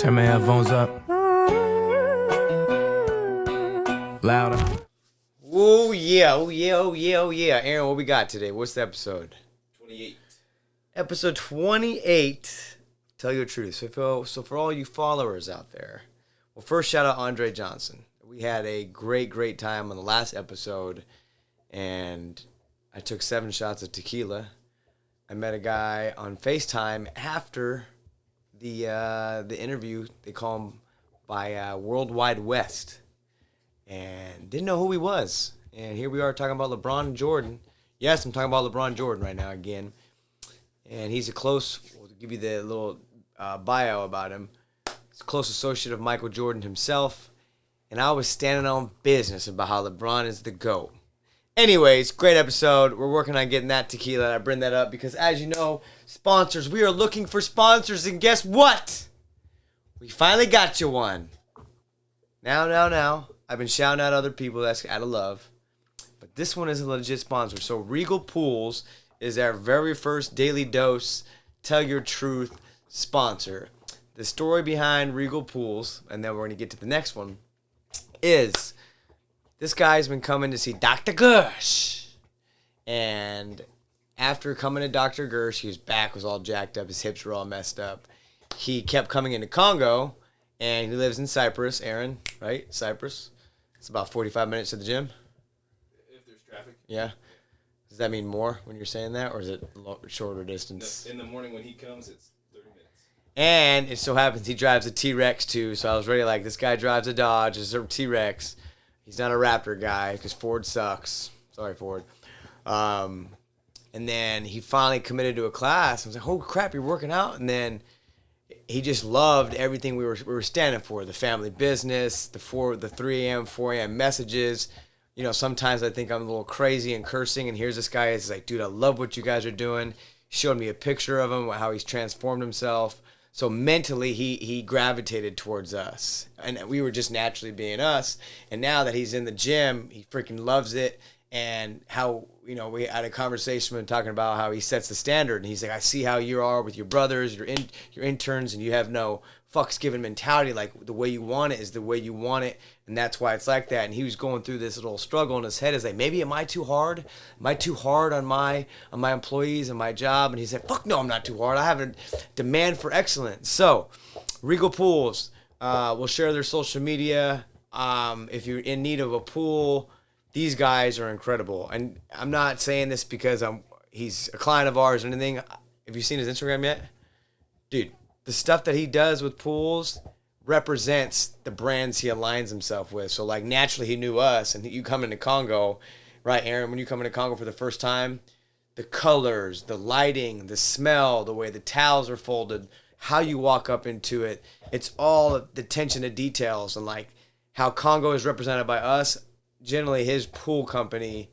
Turn my headphones up. Louder. Oh yeah, oh yeah, oh yeah, oh yeah. Aaron, what we got today? What's the episode? 28. Episode 28. Tell your truth. So for all you followers out there, well, first shout out Andre Johnson. We had a great time on the last episode, and I took 7 shots of tequila. I met a guy on FaceTime after the interview. They call him by Worldwide West, and didn't know who he was. And here we are talking about LeBron Jordan. Yes, I'm talking about LeBron Jordan right now again. And he's we'll give you the little bio about him. He's a close associate of Michael Jordan himself. And I was standing on business about how LeBron is the GOAT. Anyways, great episode. We're working on getting that tequila. I bring that up because, as you know, sponsors, we are looking for sponsors. And guess what? We finally got you one. Now. I've been shouting out other people. That's out of love. But this one is a legit sponsor. So Regal Pools is our very first Daily Dose Tell Your Truth sponsor. The story behind Regal Pools, and then we're going to get to the next one, is this guy's been coming to see Dr. Gersh. And after coming to Dr. Gersh, his back was all jacked up. His hips were all messed up. He kept coming into KHANGO, and he lives in Cyprus, Aaron, right? Cyprus. It's about 45 minutes to the gym. If there's traffic. Yeah. Does that mean more when you're saying that, or is it shorter distance? In the morning when he comes, it's 30 minutes. And it so happens he drives a T-Rex too, so I was really like, this guy drives a Dodge, it's a T-Rex. He's not a Raptor guy, because Ford sucks. Sorry, Ford. And then he finally committed to a class. I was like, oh crap, you're working out? And then he just loved everything we were standing for. The family business, the 3 a.m., 4 a.m. messages. You know, sometimes I think I'm a little crazy and cursing, and here's this guy. He's like, dude, I love what you guys are doing. He showed me a picture of him, how he's transformed himself. So mentally, he gravitated towards us. And we were just naturally being us. And now that he's in the gym, he freaking loves it. And how, you know, we had a conversation with him talking about how he sets the standard. And he's like, I see how you are with your brothers, your interns, and you have no fucks given mentality. Like, the way you want it is the way you want it. And that's why it's like that. And he was going through this little struggle in his head. Is like, maybe am I too hard? Am I too hard on my employees and my job? And he said, fuck no, I'm not too hard. I have a demand for excellence. So, Regal Pools will share their social media. If you're in need of a pool, these guys are incredible. And I'm not saying this because he's a client of ours or anything. Have you seen his Instagram yet? Dude, the stuff that he does with pools represents the brands he aligns himself with. So, like, naturally he knew us. And you come into KHANGO, right, Aaron? When you come into KHANGO for the first time, the colors, the lighting, the smell, the way the towels are folded, how you walk up into it, it's all the attention to details. And, like, how KHANGO is represented by us, generally his pool company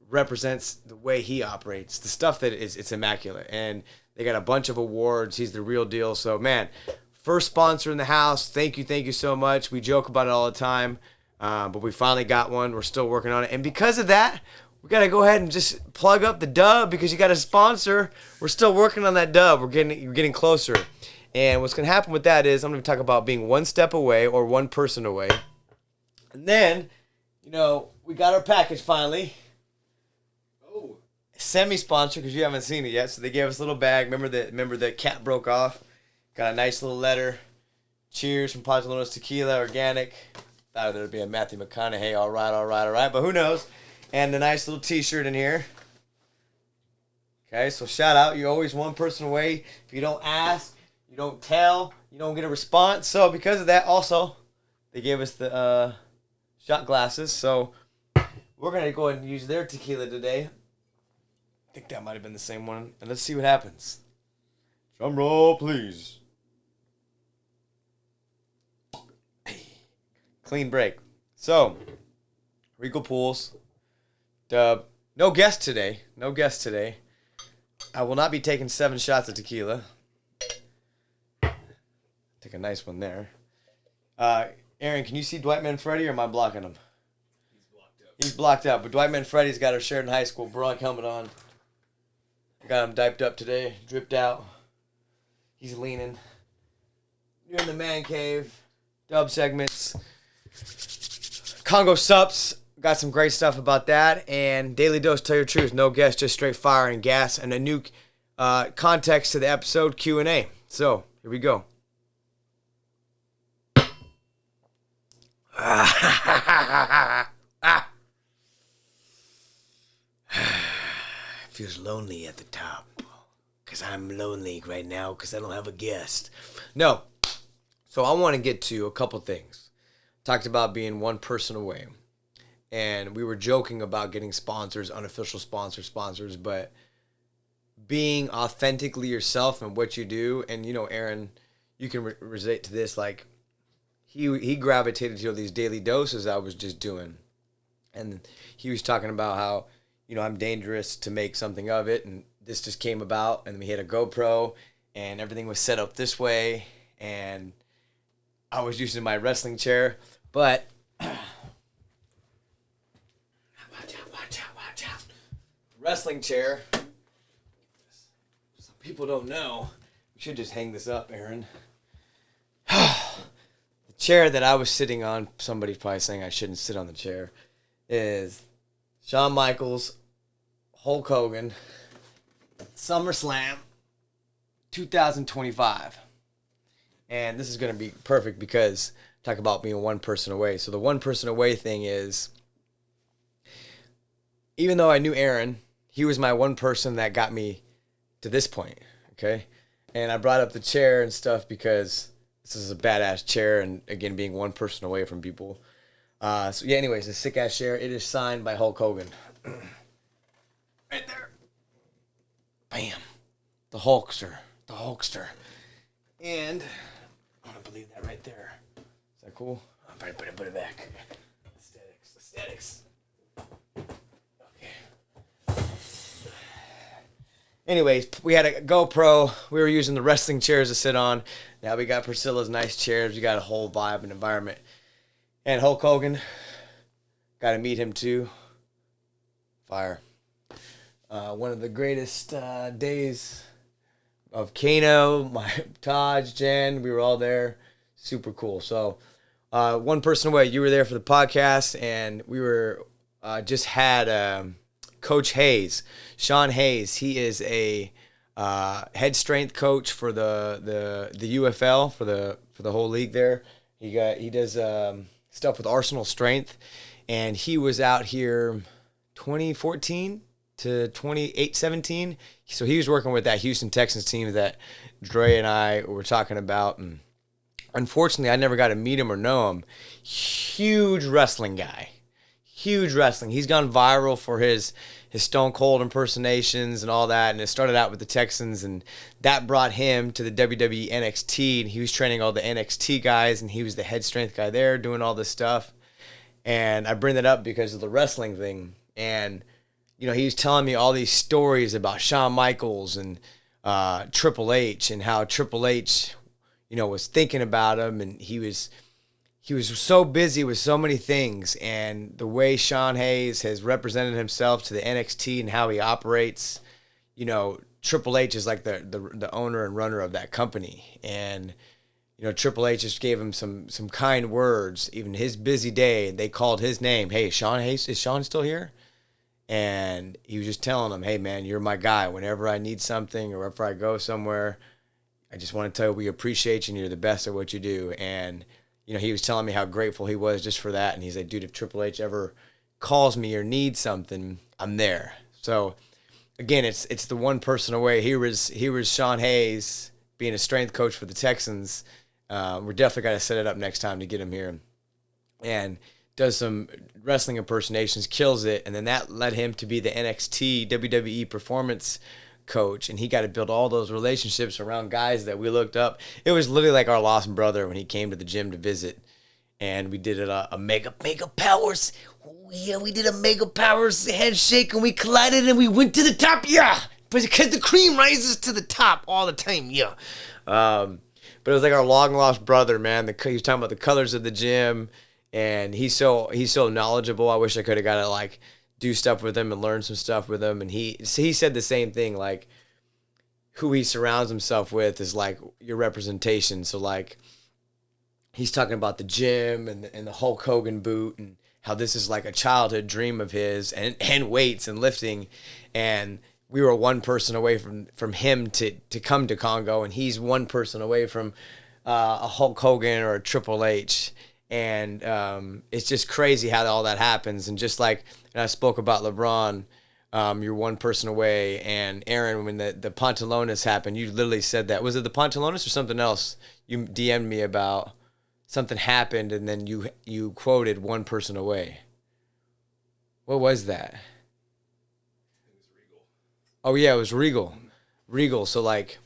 represents the way he operates. The stuff that it's immaculate. And they got a bunch of awards. He's the real deal. So, man, first sponsor in the house. Thank you so much. We joke about it all the time, but we finally got one. We're still working on it. And because of that, we got to go ahead and just plug up the dub because you got a sponsor. We're still working on that dub. We're getting closer. And what's going to happen with that is I'm going to talk about being one step away or one person away. And then, you know, we got our package finally. Oh. Semi-sponsor because you haven't seen it yet. So they gave us a little bag. Remember the cap broke off. Got a nice little letter. Cheers from Pazalones Tequila, organic. Thought there'd be a Matthew McConaughey. All right. But who knows? And a nice little T-shirt in here. Okay, so shout out. You're always one person away. If you don't ask, you don't tell, you don't get a response. So because of that, also, they gave us the shot glasses. So we're going to go ahead and use their tequila today. I think that might have been the same one. And let's see what happens. Drum roll, please. Clean break. So, Regal Pools. Dub. No guest today. I will not be taking 7 shots of tequila. Take a nice one there. Aaron, can you see Dwight Manfredi or am I blocking him? He's blocked out. But Dwight Manfredi's got our Sheridan High School Bronc helmet on. I got him diped up today. Dripped out. He's leaning. You're in the man cave. Dub segments. KHANGO Sups. Got some great stuff about that. And Daily Dose, Tell Your Truth. No guest, just straight fire and gas. And a new context to the episode, Q&A. So, here we go. Feels lonely at the top. Because I'm lonely right now because I don't have a guest. No. So I want to get to a couple things. Talked about being one person away. And we were joking about getting sponsors, unofficial sponsors, but being authentically yourself and what you do. And, you know, Aaron, you can relate to this. Like, he gravitated to these daily doses I was just doing. And he was talking about how, you know, I'm dangerous to make something of it. And this just came about. And we had a GoPro. And everything was set up this way. And I was using my wrestling chair. But watch out. Wrestling chair. Some people don't know. We should just hang this up, Aaron. The chair that I was sitting on, somebody's probably saying I shouldn't sit on the chair, is Shawn Michaels, Hulk Hogan, SummerSlam 2025. And this is going to be perfect because talk about being one person away. So the one person away thing is, even though I knew Aaron, he was my one person that got me to this point, okay? And I brought up the chair and stuff because this is a badass chair, and again, being one person away from people. So yeah, anyways, a sick-ass chair. It is signed by Hulk Hogan. Right there. Bam. The Hulkster. And I'm going to believe that right there. Is that cool? I'm going to put it back. Aesthetics. Okay. Anyways, we had a GoPro. We were using the wrestling chairs to sit on. Now we got Priscilla's nice chairs. We got a whole vibe and environment. And Hulk Hogan. Got to meet him too. Fire. One of the greatest days of Kano, Taj, Jen. We were all there. Super cool. So, one person away. You were there for the podcast, and we were just had Coach Hayes, Sean Hayes. He is a head strength coach for the UFL for the whole league there. He does stuff with Arsenal Strength, and he was out here 2014 to 2017. So he was working with that Houston Texans team that Dre and I were talking about, and unfortunately, I never got to meet him or know him. Huge wrestling guy. Huge wrestling. He's gone viral for his Stone Cold impersonations and all that, and it started out with the Texans, and that brought him to the WWE NXT, and he was training all the NXT guys, and he was the head strength guy there doing all this stuff. And I bring that up because of the wrestling thing. And, you know, he was telling me all these stories about Shawn Michaels and Triple H, and how Triple H, you know, was thinking about him, and he was so busy with so many things, and the way Sean Hayes has represented himself to the NXT and how he operates, you know, Triple H is like the owner and runner of that company. And, you know, Triple H just gave him some kind words. Even his busy day, they called his name. Hey, Sean Hayes, is Sean still here? And he was just telling him, hey, man, you're my guy. Whenever I need something or if I go somewhere, I just want to tell you we appreciate you and you're the best at what you do. And, you know, he was telling me how grateful he was just for that. And he's like, dude, if Triple H ever calls me or needs something, I'm there. So, again, it's the one person away. Here was Sean Hayes being a strength coach for the Texans. We're definitely got to set it up next time to get him here. And does some wrestling impersonations, kills it. And then that led him to be the NXT WWE performance coach, and he got to build all those relationships around guys that we looked up. It was literally like our lost brother when he came to the gym to visit, and we did a mega powers. Yeah, we did a mega powers handshake, and we collided, and we went to the top. Yeah, because the cream rises to the top all the time. Yeah, but it was like our long lost brother, man. He was talking about the colors of the gym, and he's so knowledgeable. I wish I could have got to like do stuff with him and learn some stuff with him. And he said the same thing, like who he surrounds himself with is like your representation. So like he's talking about the gym and the Hulk Hogan boot and how this is like a childhood dream of his and weights and lifting. And we were one person away from him to come to Congo, and he's one person away from a Hulk Hogan or a Triple H. And it's just crazy how all that happens. And just like and I spoke about LeBron, you're one person away. And Aaron, when the Pantalones happened, you literally said that. Was it the Pantalones or something else? You DM'd me about something happened, and then you quoted one person away. What was that? It was Regal. Oh yeah, it was Regal. Regal. So like,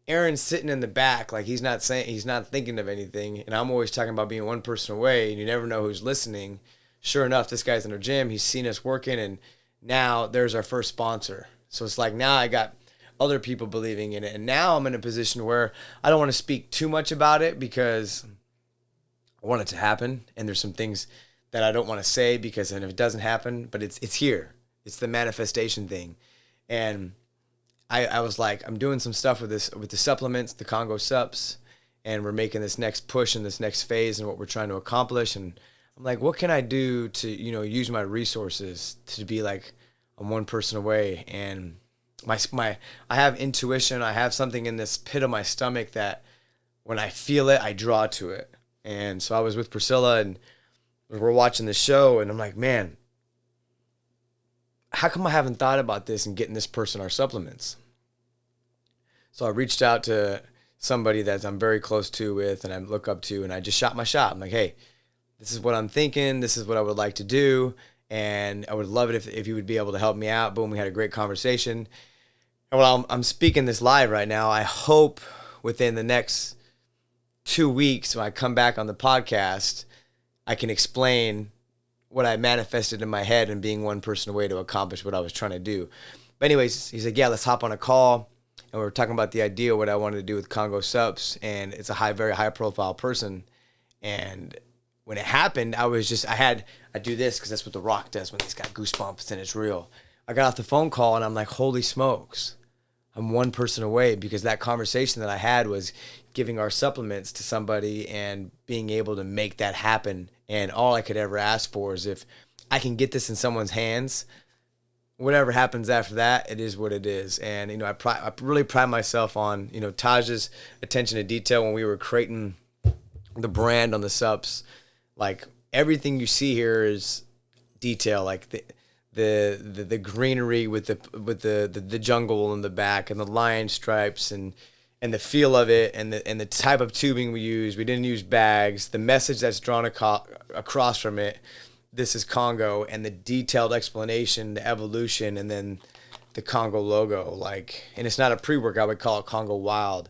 Aaron's sitting in the back, like he's not thinking of anything, and I'm always talking about being one person away, and you never know who's listening. Sure enough, this guy's in our gym. He's seen us working, and now there's our first sponsor. So it's like now I got other people believing in it, and now I'm in a position where I don't want to speak too much about it because I want it to happen, and there's some things that I don't want to say because then if it doesn't happen, but it's here. It's the manifestation thing, and I was like, I'm doing some stuff with the supplements, the KHANGO Sups, and we're making this next push in this next phase and what we're trying to accomplish. And I'm like, what can I do to, use my resources to be like, I'm one person away. And I have intuition. I have something in this pit of my stomach that when I feel it, I draw to it. And so I was with Priscilla and we're watching the show, and I'm like, man, how come I haven't thought about this and getting this person our supplements? So I reached out to somebody that I'm very close to with and I look up to, and I just shot my shot. I'm like, hey, this is what I'm thinking. This is what I would like to do. And I would love it if you would be able to help me out. Boom, we had a great conversation. And while I'm speaking this live right now, I hope within the next 2 weeks when I come back on the podcast, I can explain what I manifested in my head and being one person away to accomplish what I was trying to do. But anyways, he's like, yeah, let's hop on a call. And we were talking about the idea of what I wanted to do with KHANGO Sups. And it's a very high profile person. And when it happened, I do this because that's what The Rock does when he's got goosebumps and it's real. I got off the phone call and I'm like, holy smokes, I'm one person away, because that conversation that I had was giving our supplements to somebody and being able to make that happen. And all I could ever ask for is if I can get this in someone's hands, whatever happens after that, it is what it is. And, I really pride myself on, Taj's attention to detail when we were creating the brand on the Sups. Like, everything you see here is detail, like the greenery with the jungle in the back and the lion stripes and the feel of it and the type of tubing we use. We didn't use bags. The message that's drawn across from it, this is Congo, and the detailed explanation, the evolution, and then the Congo logo. And it's not a pre-workout. We call it Congo Wild.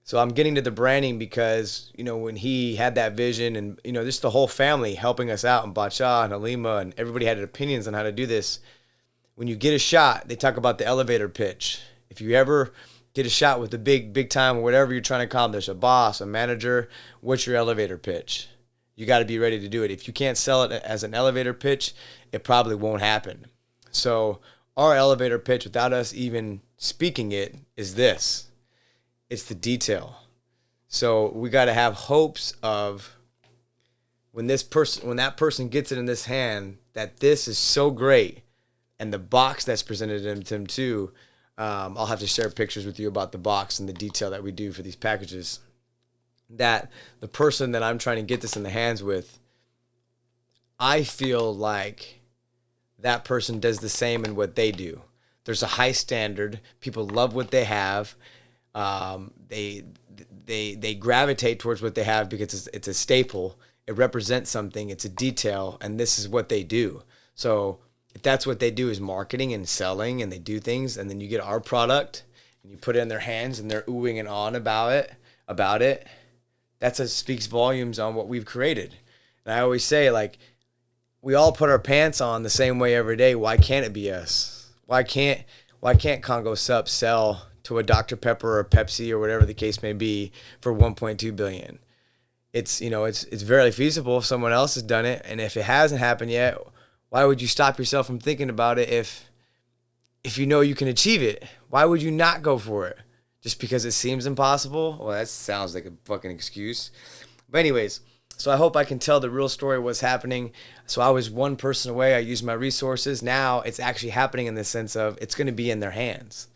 So I'm getting to the branding because, when he had that vision and, just the whole family helping us out, and Bacha and Halima, and everybody had opinions on how to do this. When you get a shot, they talk about the elevator pitch. If you ever get a shot with the big time or whatever you're trying to accomplish, a boss, a manager, what's your elevator pitch? You got to be ready to do it. If you can't sell it as an elevator pitch, it probably won't happen. So our elevator pitch, without us even speaking it, is this. It's the detail. So we got to have hopes of when that person gets it in this hand, that this is so great, and the box that's presented to them too. I'll have to share pictures with you about the box and the detail that we do for these packages. That the person that I'm trying to get this in the hands with, I feel like that person does the same in what they do. There's a high standard. People love what they have. They gravitate towards what they have because it's a staple. It represents something. It's a detail, and this is what they do. So if that's what they do is marketing and selling, and they do things, and then you get our product and you put it in their hands and they're oohing and on about it, that speaks volumes on what we've created. And I always say, we all put our pants on the same way every day. Why can't it be us? Why can't KHANGO Sup sell to a Dr. Pepper or Pepsi or whatever the case may be for $1.2 billion? It's very feasible if someone else has done it. And if it hasn't happened yet, why would you stop yourself from thinking about it if you know you can achieve it? Why would you not go for it? just because it seems impossible. Well, that sounds like a fucking excuse. But anyways, so I hope I can tell the real story of what's happening. So I was one person away. I used my resources. Now it's actually happening in the sense of it's going to be in their hands.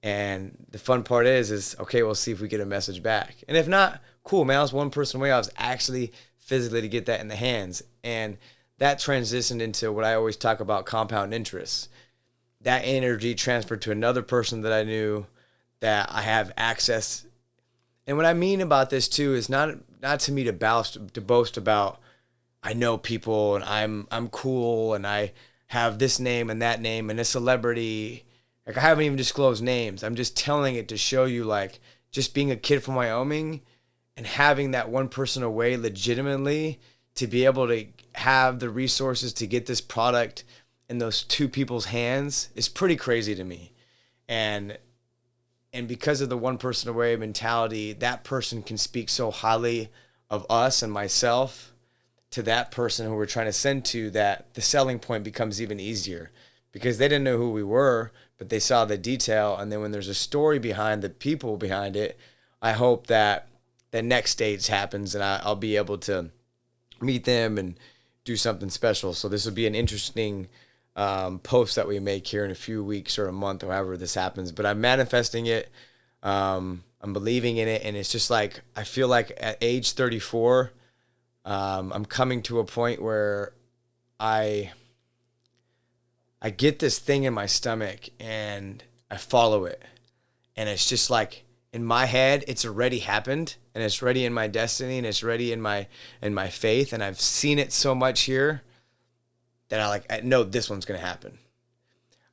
And the fun part is okay, we'll see if we get a message back. And if not, cool, man. I was one person away. I was actually physically to get that in the hands. And that transitioned into what I always talk about, compound interest. That energy transferred to another person that I knew, that I have access. And what I mean about this too is not to me to boast about I know people and I'm cool and I have this name and that name and a celebrity. Like, I haven't even disclosed names. I'm just telling it to show you, like, just being a kid from Wyoming and having that one person away legitimately to be able to have the resources to get this product in those two people's hands is pretty crazy to me. And because of the one person away mentality, that person can speak so highly of us and myself to that person who we're trying to send to, that the selling point becomes even easier, because they didn't know who we were, but they saw the detail. And then when there's a story behind the people behind it, I hope that the next stage happens and I'll be able to meet them and do something special. So this will be an interesting post that we make here in a few weeks or a month or however this happens. But I'm manifesting it. I'm believing in it. And it's just like, I feel like at age 34, I'm coming to a point where I get this thing in my stomach and I follow it. And it's just like, in my head, it's already happened, and it's ready in my destiny, and it's ready in my faith. And I've seen it so much here that I know this one's going to happen.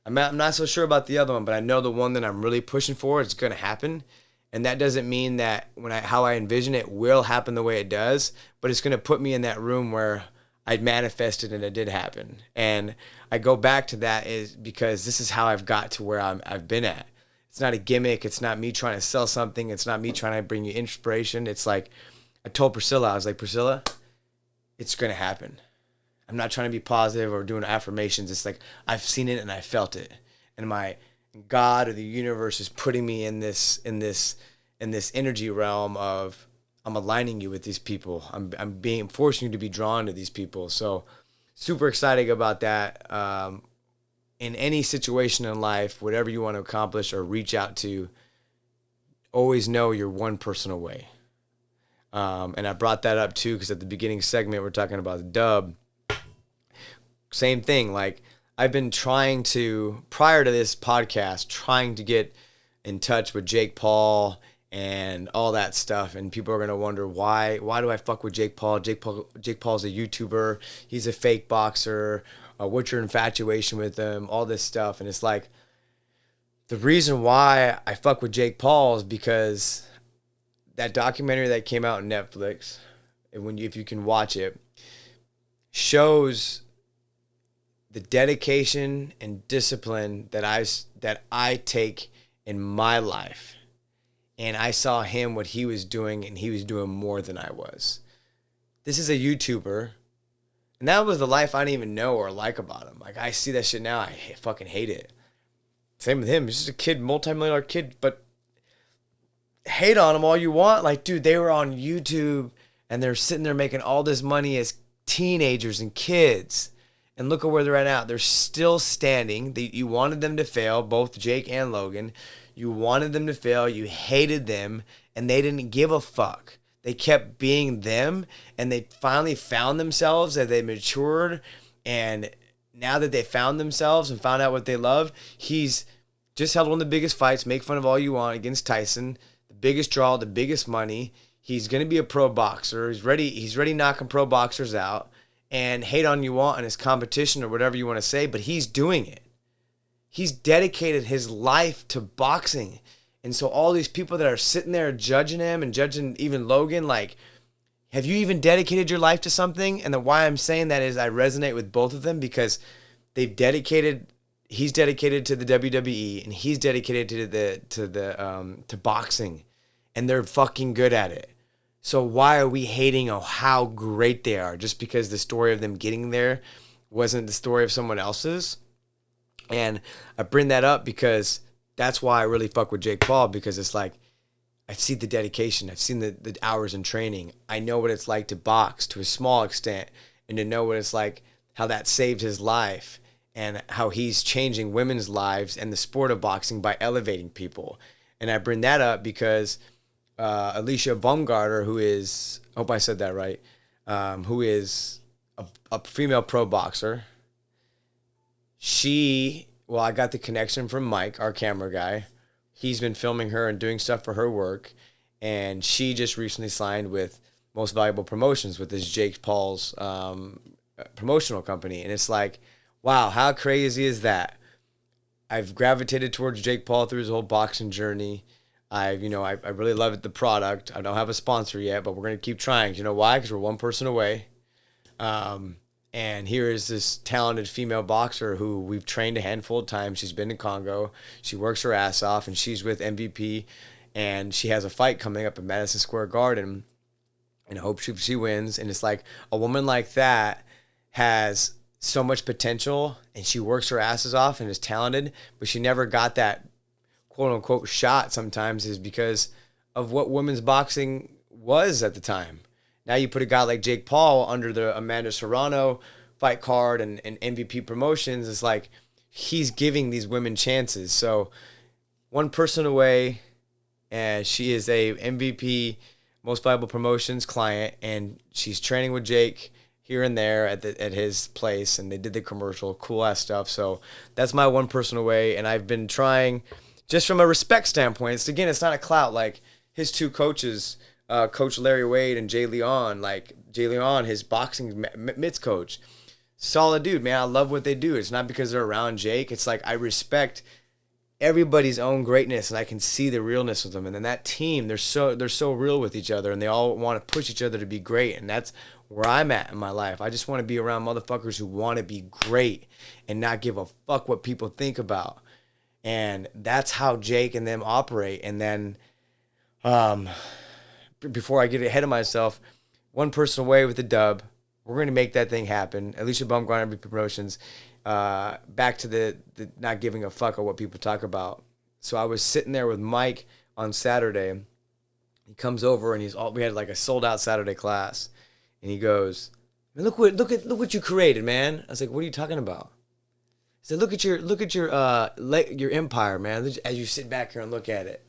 I'm not so sure about the other one, but I know the one that I'm really pushing for is going to happen. And that doesn't mean that how I envision it will happen the way it does, but it's going to put me in that room where I'd manifested and it did happen. And I go back to that is because this is how I've got to where I've been at. It's not a gimmick. It's not me trying to sell something. It's not me trying to bring you inspiration. It's like, I told Priscilla, I was like, Priscilla, it's going to happen. I'm not trying to be positive or doing affirmations. It's like, I've seen it and I felt it. And my God or the universe is putting me in this energy realm of, I'm aligning you with these people. I'm forcing you to be drawn to these people. So super excited about that. In any situation in life, whatever you want to accomplish or reach out to, always know you're one person away. And I brought that up too, because at the beginning segment, we're talking about the dub. Same thing. Like, I've been trying to, prior to this podcast, trying to get in touch with Jake Paul and all that stuff. And people are going to wonder, why do I fuck with Jake Paul? Jake Paul's a YouTuber. He's a fake boxer. What's your infatuation with him? All this stuff. And it's like, the reason why I fuck with Jake Paul is because that documentary that came out on Netflix, if you can watch it, shows the dedication and discipline that I take in my life. And I saw him, what he was doing, and he was doing more than I was. This is a YouTuber. And that was the life I didn't even know or like about him. Like, I see that shit now, I fucking hate it. Same with him. He's just a kid, multi-million-dollar kid, but hate on him all you want. Like, dude, they were on YouTube, and they're sitting there making all this money as teenagers and kids. And look at where they're at now. They're still standing. You wanted them to fail, both Jake and Logan. You wanted them to fail. You hated them, and they didn't give a fuck. They kept being them, and they finally found themselves as they matured. And now that they found themselves and found out what they love, he's just held one of the biggest fights. Make fun of all you want against Tyson, the biggest draw, the biggest money. He's going to be a pro boxer. He's ready knocking pro boxers out. And hate on you want in his competition or whatever you want to say, but he's doing it. He's dedicated his life to boxing. And so all these people that are sitting there judging him and judging even Logan, like, have you even dedicated your life to something? And why I'm saying that is I resonate with both of them, because he's dedicated to the WWE and he's dedicated to boxing, and they're fucking good at it. So why are we hating on how great they are just because the story of them getting there wasn't the story of someone else's? And I bring that up because that's why I really fuck with Jake Paul, because it's like, I see the dedication. I've seen the hours in training. I know what it's like to box to a small extent, and to know what it's like, how that saved his life, and how he's changing women's lives and the sport of boxing by elevating people. And I bring that up because Alicia Baumgartner, who is, I hope I said that right, who is a female pro boxer, I got the connection from Mike, our camera guy. He's been filming her and doing stuff for her work. And she just recently signed with Most Valuable Promotions with this Jake Paul's promotional company. And it's like, wow, how crazy is that? I've gravitated towards Jake Paul through his whole boxing journey. I really love the product. I don't have a sponsor yet, but we're going to keep trying. You know why? Because we're one person away. And here is this talented female boxer who we've trained a handful of times. She's been to Congo. She works her ass off, and she's with MVP. And she has a fight coming up in Madison Square Garden. And I hope she wins. And it's like a woman like that has so much potential, and she works her asses off and is talented, but she never got that quote unquote shot sometimes, is because of what women's boxing was at the time. Now you put a guy like Jake Paul under the Amanda Serrano fight card and MVP Promotions. It's like he's giving these women chances. So one person away, and she is a MVP Most Valuable Promotions client, and she's training with Jake here and there at his place, and they did the commercial, cool ass stuff. So that's my one person away, and I've been trying, just from a respect standpoint. It's not a clout. Like his two coaches, Coach Larry Wade and Jay Leon. Like Jay Leon, his boxing mitts coach, solid dude, man. I love what they do. It's not because they're around Jake. It's like I respect everybody's own greatness, and I can see the realness with them. And then that team, they're so real with each other, and they all want to push each other to be great. And that's where I'm at in my life. I just want to be around motherfuckers who want to be great and not give a fuck what people think about. And that's how Jake and them operate. And then before I get ahead of myself, one person away with the dub. We're going to make that thing happen. Alicia Baumgartner Promotions. Back to the not giving a fuck of what people talk about. So I was sitting there with Mike on Saturday. He comes over, and we had like a sold out Saturday class. And he goes, "Man, look what you created, man." I was like, "What are you talking about?" He said, "Look at your empire, man, as you sit back here and look at it."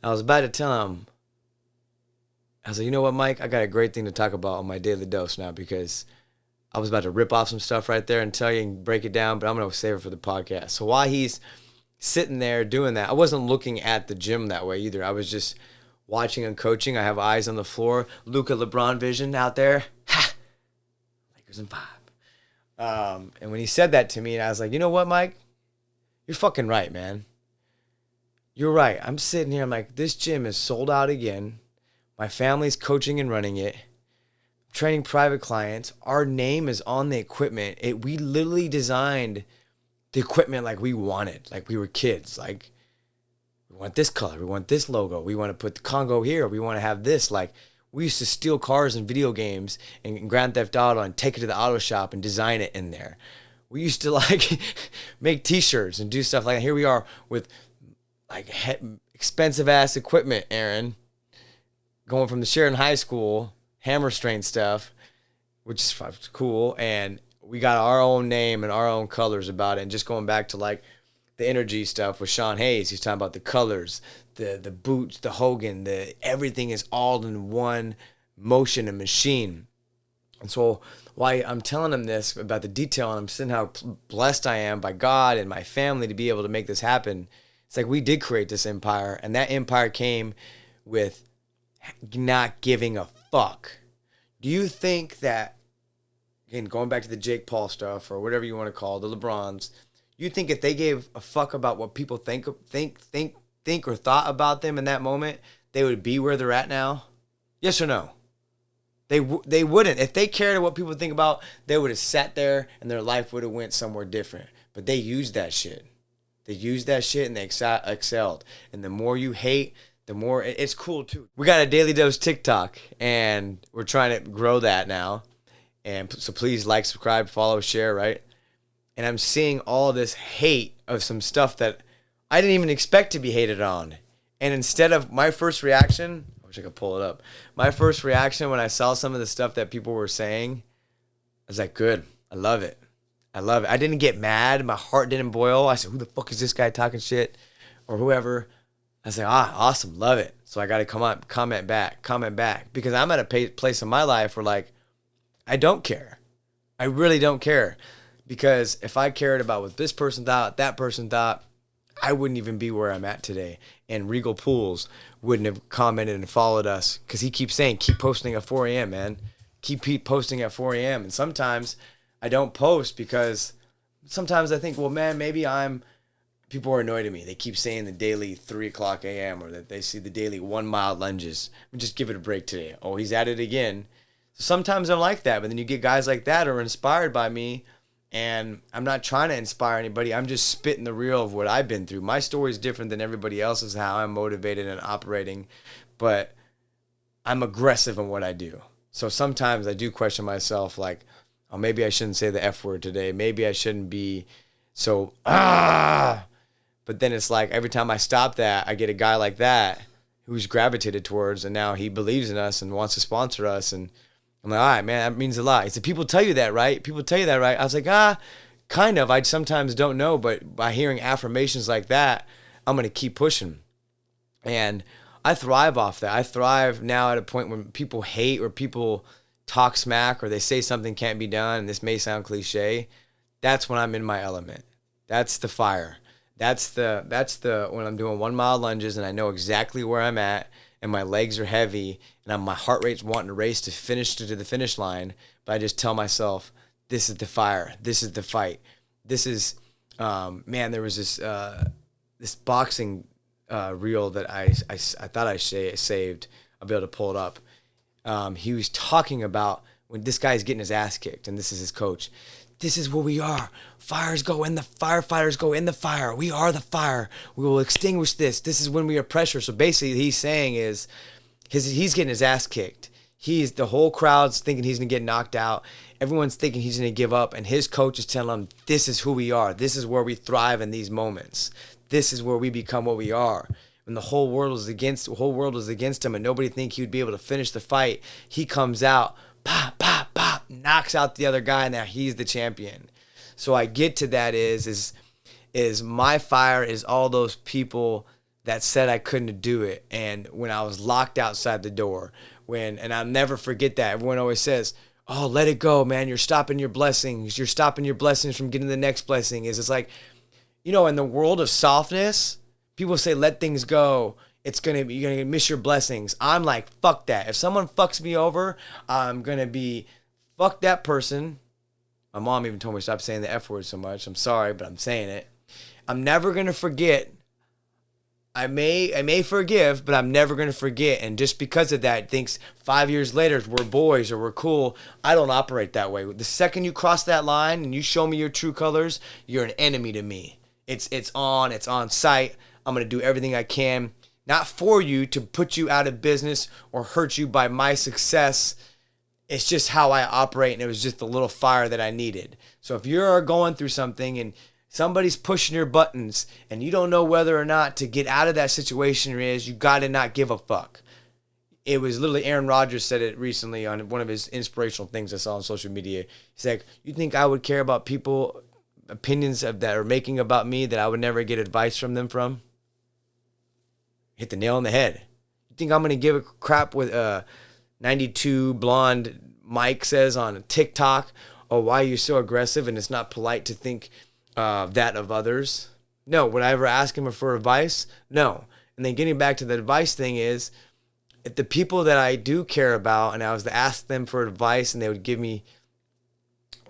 I was about to tell him, I was like, "You know what, Mike? I got a great thing to talk about on my daily dose now," because I was about to rip off some stuff right there and tell you and break it down, but I'm going to save it for the podcast. So while he's sitting there doing that, I wasn't looking at the gym that way either. I was just watching and coaching. I have eyes on the floor. Luka LeBron vision out there. Ha! Lakers in 5. And when he said that to me, and I was like, "You know what, Mike? You're fucking right, man. You're right." I'm sitting here. I'm like, this gym is sold out again. My family's coaching and running it. Training private clients. Our name is on the equipment. We literally designed the equipment like we wanted, like we were kids. Like, we want this color, we want this logo, we want to put the Congo here, we want to have this. Like, we used to steal cars in video games and Grand Theft Auto and take it to the auto shop and design it in there. We used to like make t-shirts and do stuff like that. Here we are with like expensive ass equipment, Aaron, going from the Sheridan High School hammer strain stuff, which is cool, and we got our own name and our own colors about it. And just going back to like the energy stuff with Sean Hayes, he's talking about the colors, the boots, the Hogan, everything is all in one motion and machine. And so why I'm telling him this about the detail, and I'm saying how blessed I am by God and my family to be able to make this happen. It's like we did create this empire, and that empire came with not giving a fuck. Do you think that, again, going back to the Jake Paul stuff or whatever you want to call it, the LeBrons, you think if they gave a fuck about what people think or thought about them in that moment, they would be where they're at now? Yes or no? They wouldn't. If they cared what people think about, they would have sat there and their life would have went somewhere different. But they used that shit. They used that shit and they excelled. And the more you hate, the more it's cool too. We got a Daily Dose TikTok, and we're trying to grow that now. And so please like, subscribe, follow, share, right? And I'm seeing all this hate of some stuff that I didn't even expect to be hated on. And instead of my first reaction, I wish I could pull it up. My first reaction when I saw some of the stuff that people were saying, I was like, good. I love it. I love it. I didn't get mad. My heart didn't boil. I said, who the fuck is this guy talking shit? Or whoever. I was like, awesome. Love it. So I got to comment back. Because I'm at a place in my life where, like, I don't care. I really don't care. Because if I cared about what this person thought, that person thought, I wouldn't even be where I'm at today. And Regal Pools wouldn't have commented and followed us. Because he keeps saying, keep posting at 4 a.m., man. Keep posting at 4 a.m. And sometimes I don't post because sometimes I think, well, man, maybe people are annoyed at me. They keep saying the daily 3 o'clock a.m. or that they see the daily 1 mile lunges. Just give it a break today. Oh, he's at it again. So sometimes I'm like that. But then you get guys like that who are inspired by me. And I'm not trying to inspire anybody. I'm just spitting the real of what I've been through. My story is different than everybody else's, how I'm motivated and operating. But I'm aggressive in what I do. So sometimes I do question myself, like, oh, maybe I shouldn't say the F word today. Maybe I shouldn't be so, But then it's like every time I stop that, I get a guy like that who's gravitated towards, and now he believes in us and wants to sponsor us. And I'm like, all right, man, that means a lot. He said, people tell you that, right? People tell you that, right? I was like, kind of. I sometimes don't know, but by hearing affirmations like that, I'm going to keep pushing. And I thrive off that. I thrive now at a point when people hate or people talk smack or they say something can't be done, and this may sound cliche. That's when I'm in my element. That's the fire. That's the when I'm doing 1 mile lunges and I know exactly where I'm at and my legs are heavy and my heart rate's wanting to race to the finish line, but I just tell myself, this is the fire. This is the fight. This is, man, there was this boxing reel that I thought I saved. I'll be able to pull it up. He was talking about when this guy's getting his ass kicked, and this is his coach. This is where we are. Firefighters go in the fire. We are the fire. We will extinguish this. This is when we are pressure. So basically, he's saying is, he's getting his ass kicked. The whole crowd's thinking he's gonna get knocked out. Everyone's thinking he's gonna give up, and his coach is telling him, "This is who we are. This is where we thrive in these moments. This is where we become what we are." When the whole world was against him, and nobody think he would be able to finish the fight, he comes out, pop, pop, pop, knocks out the other guy, and now he's the champion. So I get to that is my fire is all those people that said I couldn't do it, and when I was locked outside the door, and I'll never forget that. Everyone always says, "Oh, let it go, man. You're stopping your blessings. You're stopping your blessings from getting the next blessing." It's like, in the world of softness, people say, let things go. You're gonna miss your blessings. I'm like, fuck that. If someone fucks me over, I'm gonna be, fuck that person. My mom even told me to stop saying the F word so much. I'm sorry, but I'm saying it. I'm never gonna forget. I may forgive, but I'm never gonna forget. And just because of that, thinks 5 years later we're boys or we're cool. I don't operate that way. The second you cross that line and you show me your true colors, you're an enemy to me. It's on site. I'm going to do everything I can, not for you to put you out of business or hurt you by my success. It's just how I operate, and it was just the little fire that I needed. So if you're going through something and somebody's pushing your buttons and you don't know whether or not to get out of that situation, you got to not give a fuck. It was literally Aaron Rodgers said it recently on one of his inspirational things I saw on social media. He's like, you think I would care about people opinions that are making about me that I would never get advice from them from? Hit the nail on the head. You think I'm going to give a crap with 92 blonde Mike says on TikTok, oh, why are you so aggressive and it's not polite to think that of others? No. Would I ever ask him for advice? No. And then getting back to the advice thing is, if the people that I do care about and I was to ask them for advice and they would give me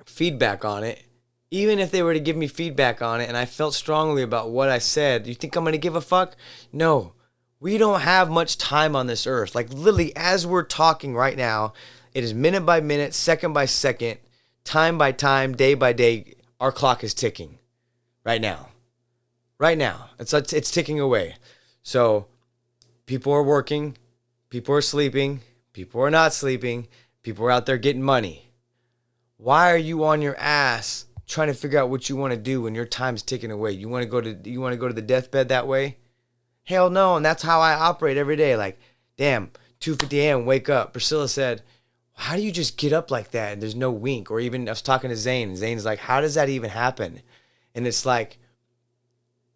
feedback on it, even if they were to give me feedback on it and I felt strongly about what I said, you think I'm going to give a fuck? No. We don't have much time on this earth. Like literally as we're talking right now, it is minute by minute, second by second, time by time, day by day. Our clock is ticking right now. Right now. It's ticking away. So people are working. People are sleeping. People are not sleeping. People are out there getting money. Why are you on your ass trying to figure out what you want to do when your time's ticking away? You want to go to the deathbed that way? Hell no. And that's how I operate every day. Like, damn, 2:50 a.m., wake up. Priscilla said, how do you just get up like that and there's no wink? Or even I was talking to Zane, and Zane's like, how does that even happen? And it's like,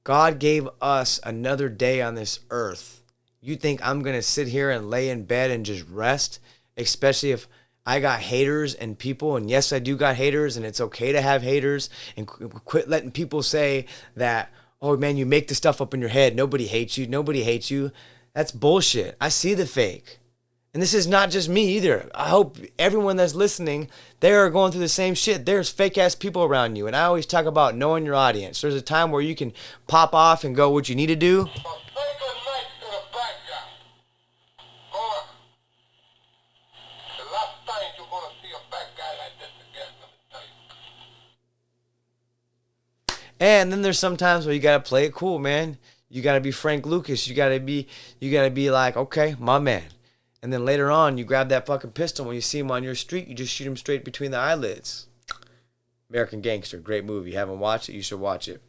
God gave us another day on this earth. You think I'm going to sit here and lay in bed and just rest? Especially if I got haters and people, and yes, I do got haters, and it's okay to have haters, and quit letting people say that, oh man, you make the stuff up in your head. Nobody hates you. Nobody hates you. That's bullshit. I see the fake. And this is not just me either. I hope everyone that's listening, they are going through the same shit. There's fake ass people around you. And I always talk about knowing your audience. There's a time where you can pop off and go what you need to do. And then there's some times where you gotta play it cool, man. You gotta be Frank Lucas. You gotta be like, okay, my man. And then later on, you grab that fucking pistol. When you see him on your street, you just shoot him straight between the eyelids. American Gangster, great movie. You haven't watched it, you should watch it.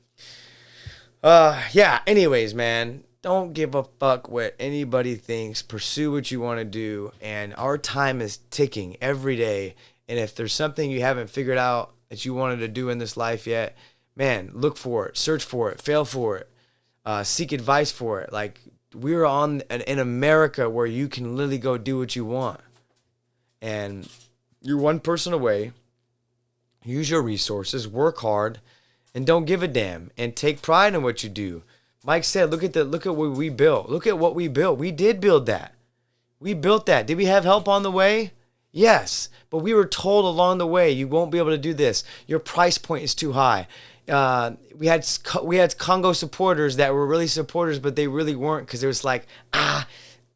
Yeah, anyways, man, don't give a fuck what anybody thinks. Pursue what you want to do. And our time is ticking every day. And if there's something you haven't figured out that you wanted to do in this life yet, man, look for it, search for it, fail for it, seek advice for it. Like, we're in America where you can literally go do what you want. And you're one person away. Use your resources, work hard, and don't give a damn. And take pride in what you do. Mike said, look at what we built. Look at what we built. We did build that. We built that. Did we have help on the way? Yes. But we were told along the way, you won't be able to do this. Your price point is too high. We had Congo supporters that were really supporters, but they really weren't, because it was like, I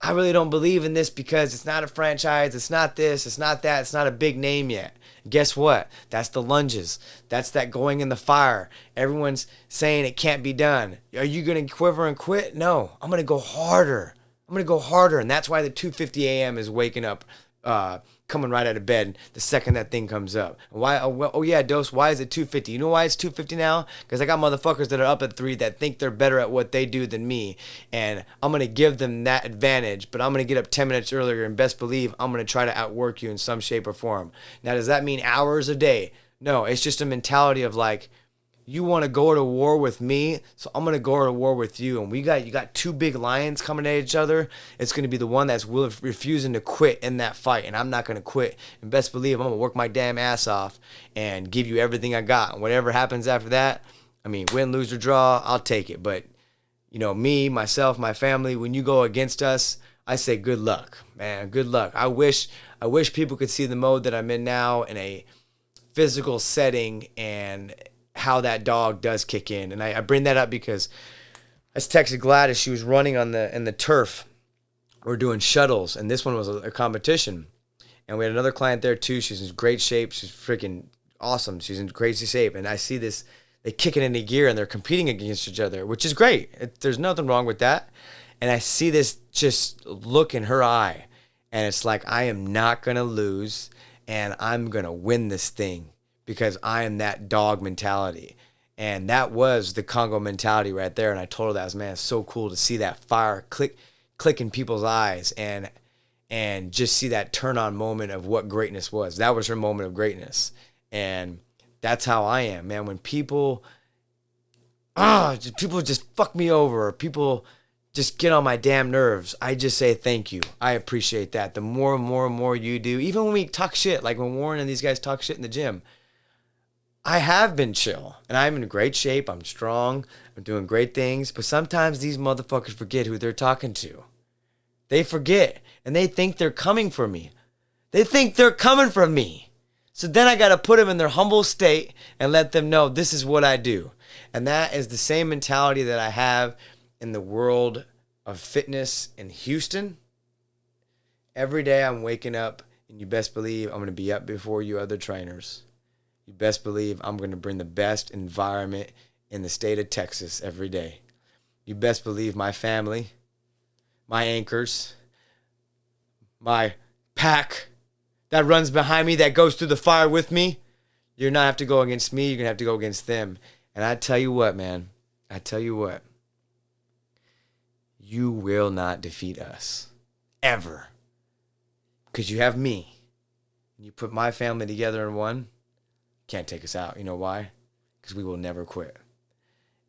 really don't believe in this because it's not a franchise, it's not this, it's not that, it's not a big name yet. Guess what? That's the lunges. That's that going in the fire. Everyone's saying it can't be done. Are you going to quiver and quit? No, I'm going to go harder. And that's why the 2:50 a.m. is waking up, coming right out of bed the second that thing comes up. Why? Oh yeah, Dose. Why is it 2:50? You know why it's 2:50 now? Because I got motherfuckers that are up at 3 that think they're better at what they do than me, and I'm gonna give them that advantage. But I'm gonna get up 10 minutes earlier, and best believe I'm gonna try to outwork you in some shape or form. Now, does that mean hours a day? No, it's just a mentality of like, you want to go to war with me, so I'm going to go to war with you. And you got two big lions coming at each other. It's going to be the one that's refusing to quit in that fight, and I'm not going to quit. And best believe I'm going to work my damn ass off and give you everything I got. And whatever happens after that, I mean, win, lose, or draw, I'll take it. But, you know, me, myself, my family, when you go against us, I say good luck, man, good luck. I wish people could see the mode that I'm in now in a physical setting, and how that dog does kick in. And I bring that up because I just texted Gladys. She was running in the turf. We're doing shuttles, and this one was a competition. And we had another client there too. She's in great shape. She's freaking awesome. She's in crazy shape. And I see this, they kick it into gear, and they're competing against each other, which is great. There's nothing wrong with that. And I see this just look in her eye, and it's like, I am not going to lose, and I'm going to win this thing, because I am that dog mentality. And that was the Congo mentality right there. And I told her that, man, it's so cool to see that fire click in people's eyes, and just see that turn on moment of what greatness was. That was her moment of greatness. And that's how I am, man. When people just fuck me over, or people just get on my damn nerves, I just say thank you. I appreciate that. The more and more you do, even when we talk shit, like when Warren and these guys talk shit in the gym, I have been chill, and I'm in great shape. I'm strong. I'm doing great things. But sometimes these motherfuckers forget who they're talking to. They forget, and they think they're coming for me. So then I got to put them in their humble state and let them know this is what I do. And that is the same mentality that I have in the world of fitness in Houston. Every day I'm waking up, and you best believe I'm going to be up before you other trainers. You best believe I'm going to bring the best environment in the state of Texas every day. You best believe my family, my anchors, my pack that runs behind me, that goes through the fire with me, you're not have to go against me. You're going to have to go against them. And I tell you what, man, you will not defeat us. Ever. Because you have me. You put my family together in one, can't take us out. You know why? Because we will never quit.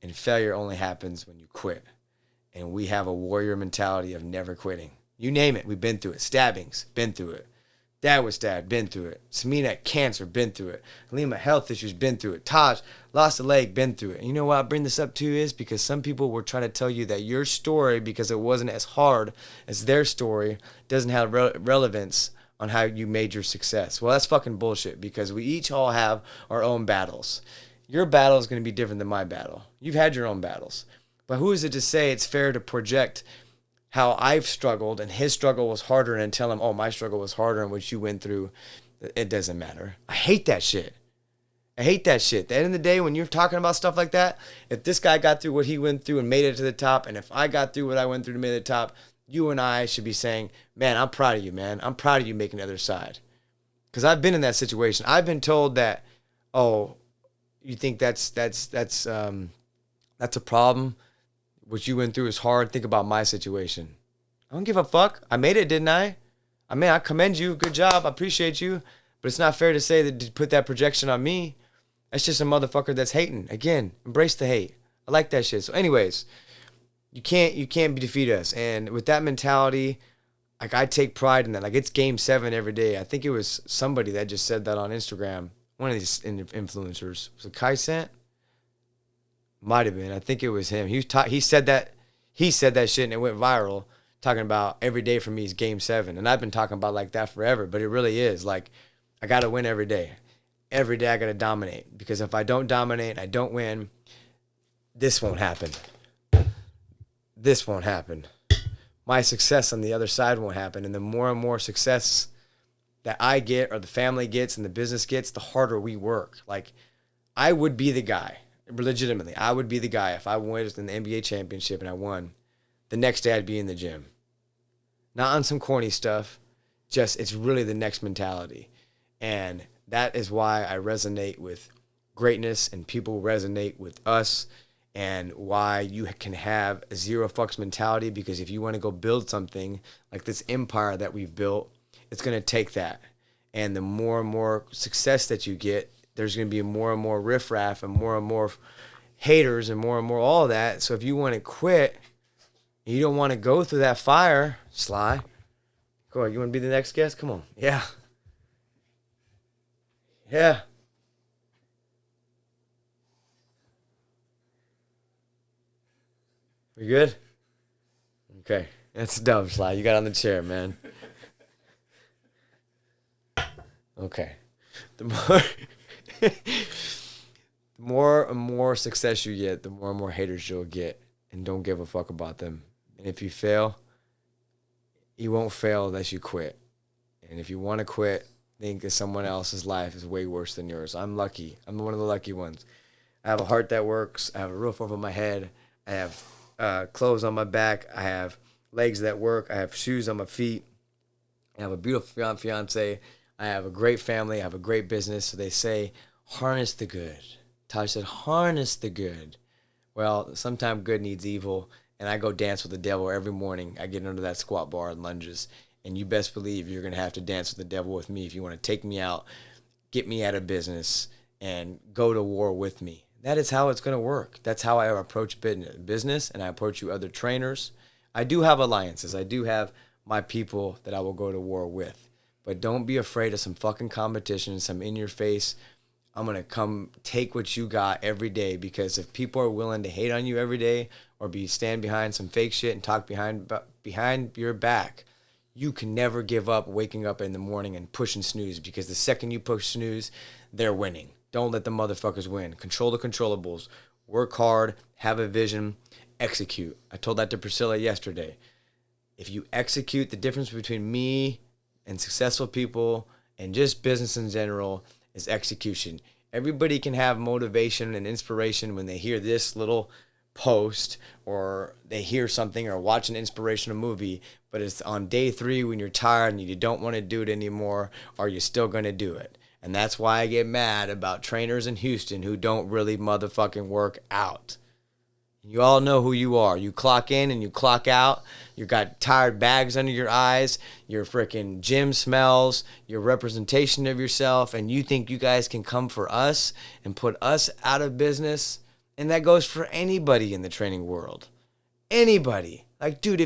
And failure only happens when you quit. And we have a warrior mentality of never quitting. You name it, we've been through it. Stabbings, been through it. Dad was stabbed, been through it. Samina, cancer, been through it. Halima, health issues, been through it. Taj, lost a leg, been through it. And you know why I bring this up too is because some people were trying to tell you that your story, because it wasn't as hard as their story, doesn't have relevance on how you made your success. Well, that's fucking bullshit because we each all have our own battles. Your battle is going to be different than my battle. You've had your own battles. But who is it to say it's fair to project how I've struggled and his struggle was harder and tell him, oh, my struggle was harder and what you went through, it doesn't matter. I hate that shit. I hate that shit. At the end of the day, when you're talking about stuff like that, if this guy got through what he went through and made it to the top, and if I got through what I went through to make it to the top, you and I should be saying, man, I'm proud of you, man. I'm proud of you making the other side. Because I've been in that situation. I've been told that, oh, you think that's a problem? What you went through is hard. Think about my situation. I don't give a fuck. I made it, didn't I? I mean, I commend you. Good job. I appreciate you. But it's not fair to say that to put that projection on me. That's just a motherfucker that's hating. Again, embrace the hate. I like that shit. So anyways, you can't defeat us. And with that mentality, like I take pride in that. Like it's game 7 every day. I think it was somebody that just said that on Instagram. One of these influencers. Was it Kai Sant? Might have been. I think it was him. He said that shit and it went viral, talking about every day for me is game 7. And I've been talking about like that forever, but it really is. Like I got to win every day. Every day I got to dominate, because if I don't dominate and I don't win, this won't happen. This won't happen. My success on the other side won't happen. And the more and more success that I get or the family gets and the business gets, the harder we work. Like I would be the guy. Legitimately, I would be the guy if I won in the NBA championship and I won. The next day I'd be in the gym. Not on some corny stuff, just it's really the next mentality. And that is why I resonate with greatness and people resonate with us, and why you can have a zero fucks mentality, because if you want to go build something like this empire that we've built, it's going to take that. And the more and more success that you get, there's going to be more and more riffraff and more haters and more all of that. So if you want to quit, you don't want to go through that fire, Sly. Go on, you want to be the next guest? Come on. Yeah. Yeah. We good? Okay. That's dumb, Sly. You got on the chair, man. Okay. The more and more success you get, the more and more haters you'll get, and don't give a fuck about them. And if you fail, you won't fail unless you quit. And if you want to quit, think that someone else's life is way worse than yours. I'm lucky. I'm one of the lucky ones. I have a heart that works. I have a roof over my head. I have clothes on my back. I have legs that work. I have shoes on my feet. I have a beautiful fiance. I have a great family. I have a great business. So they say, harness the good. Taj said, harness the good. Well, sometimes good needs evil, and I go dance with the devil every morning. I get under that squat bar and lunges, and you best believe you're going to have to dance with the devil with me if you want to take me out, get me out of business, and go to war with me. That is how it's going to work. That's how I approach business, and I approach you other trainers. I do have alliances. I do have my people that I will go to war with. But don't be afraid of some fucking competition, some in-your-face, I'm going to come take what you got every day, because if people are willing to hate on you every day or stand behind some fake shit and talk behind your back, you can never give up waking up in the morning and pushing snooze, because the second you push snooze, they're winning. Don't let the motherfuckers win. Control the controllables. Work hard, have a vision, execute. I told that to Priscilla yesterday. If you execute, the difference between me and successful people and just business in general is execution. Everybody can have motivation and inspiration when they hear this little post or they hear something or watch an inspirational movie, but it's on day 3 when you're tired and you don't want to do it anymore, are you still going to do it? And that's why I get mad about trainers in Houston who don't really motherfucking work out. You all know who you are. You clock in and you clock out. You got tired bags under your eyes. Your freaking gym smells. Your representation of yourself. And you think you guys can come for us and put us out of business. And that goes for anybody in the training world. Anybody. Like, dude,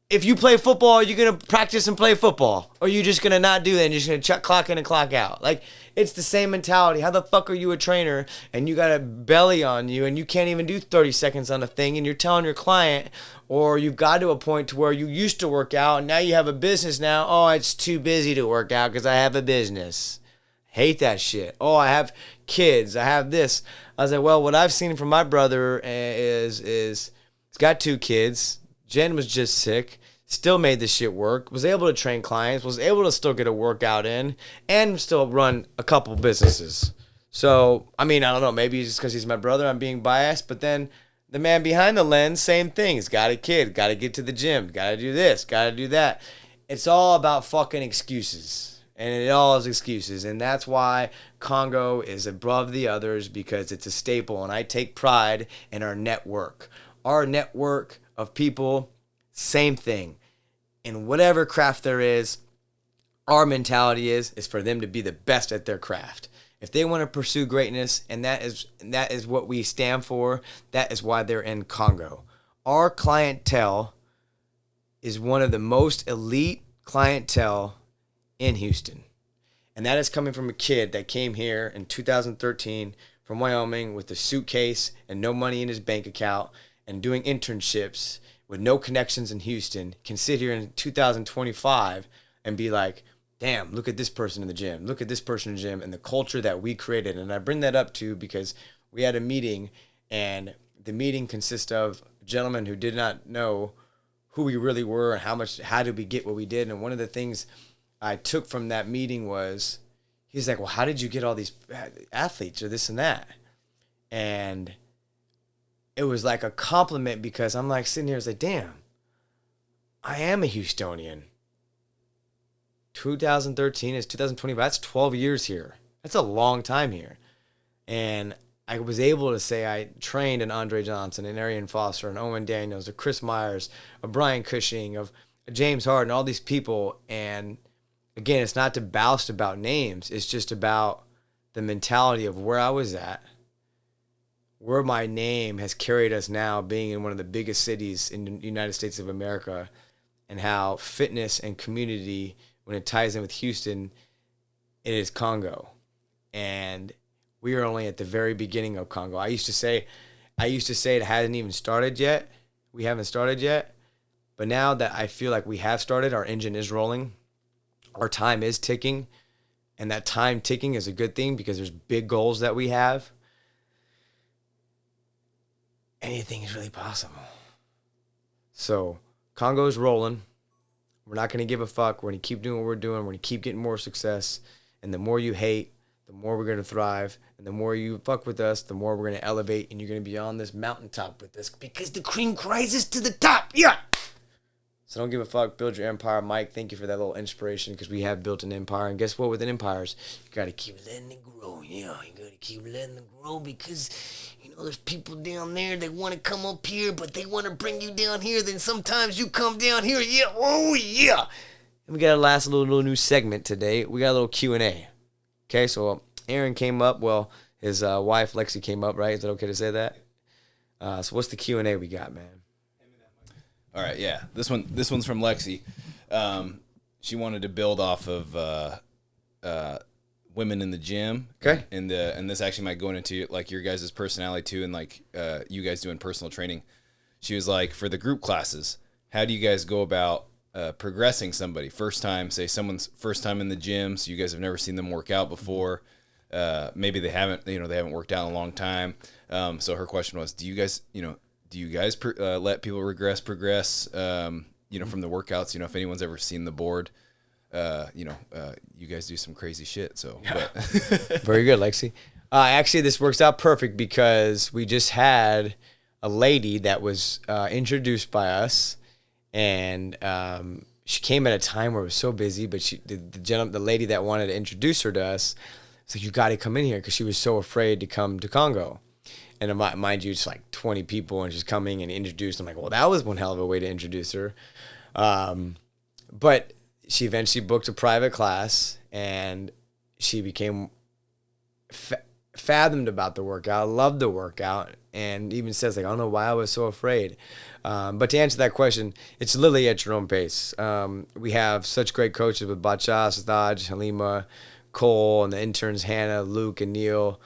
if you play football, you're going to practice and play football. Or you're just going to not do that and you're just going to clock in and clock out. Like, it's the same mentality. How the fuck are you a trainer and you got a belly on you and you can't even do 30 seconds on a thing and you're telling your client, or you've got to a point to where you used to work out and now you have a business now. Oh, it's too busy to work out because I have a business. Hate that shit. Oh, I have kids. I have this. I was like, well, what I've seen from my brother is he's got 2 kids. Jen was just sick. Still made this shit work, was able to train clients, was able to still get a workout in, and still run a couple businesses. So, I mean, I don't know, maybe it's just because he's my brother, I'm being biased, but then the man behind the lens, same thing. He's got a kid, got to get to the gym, got to do this, got to do that. It's all about fucking excuses, and it all is excuses, and that's why KHANGO is above the others, because it's a staple, and I take pride in our network. Our network of people, same thing. In whatever craft there is, our mentality is for them to be the best at their craft. If they want to pursue greatness, and that is what we stand for, that is why they're in KHANGO. Our clientele is one of the most elite clientele in Houston. And that is coming from a kid that came here in 2013 from Wyoming with a suitcase and no money in his bank account and doing internships with no connections in Houston, can sit here in 2025 and be like, damn, look at this person in the gym. Look at this person in the gym and the culture that we created. And I bring that up too because we had a meeting, and the meeting consists of gentlemen who did not know who we really were and how did we get what we did. And one of the things I took from that meeting was, he's like, well, how did you get all these athletes or this and that? And it was like a compliment, because I'm like sitting here, it's like, damn, I am a Houstonian. 2013 is 2020, but that's 12 years here. That's a long time here. And I was able to say I trained an Andre Johnson, an Arian Foster, an Owen Daniels, a Chris Myers, a Brian Cushing, of James Harden, all these people. And again, it's not to boast about names. It's just about the mentality of where I was at, where my name has carried us now, being in one of the biggest cities in the United States of America, and how fitness and community, when it ties in with Houston, it is KHANGO. And we are only at the very beginning of KHANGO. I used to say it hasn't even started yet. We haven't started yet. But now that I feel like we have started, our engine is rolling, our time is ticking, and that time ticking is a good thing because there's big goals that we have. Anything is really possible. So KHANGO is rolling. We're not going to give a fuck. We're going to keep doing what we're doing. We're going to keep getting more success. And the more you hate, the more we're going to thrive. And the more you fuck with us, the more we're going to elevate. And you're going to be on this mountaintop with us, because the cream rises to the top. Yeah. So don't give a fuck. Build your empire. Mike, thank you for that little inspiration, because we have built an empire. And guess what? With an empire, you got to keep letting it grow. Yeah, you got to keep letting it grow, because there's people down there that want to come up here, but they want to bring you down here. Then sometimes you come down here. Yeah, oh yeah. And we got a last little new segment today. We got a little Q&A. Okay, so Aaron came up. Well, his wife Lexi came up, right? Is it okay to say that? So what's the Q&A we got, man? All right, yeah. This one's from Lexi. She wanted to build off of women in the gym. Okay. And this actually might go into like your guys' personality too, and like you guys doing personal training. She was like, for the group classes, how do you guys go about progressing somebody? First time, say someone's first time in the gym, so you guys have never seen them work out before. Maybe they haven't worked out in a long time. So her question was, do you guys let people progress, from the workouts? If anyone's ever seen the board, you guys do some crazy shit. So, but. Very good, Lexi. Actually, this works out perfect, because we just had a lady that was introduced by us, and she came at a time where it was so busy. But the lady that wanted to introduce her to us, said, "You got to come in here," because she was so afraid to come to KHANGO. And mind you, it's like 20 people and she's coming and introduced. I'm like, well, that was one hell of a way to introduce her. But she eventually booked a private class and she became fathomed about the workout, loved the workout, and even says, like, I don't know why I was so afraid. But to answer that question, it's literally at your own pace. We have such great coaches with Bacha, Sadaj, Halima, Cole, and the interns, Hannah, Luke, and Neil.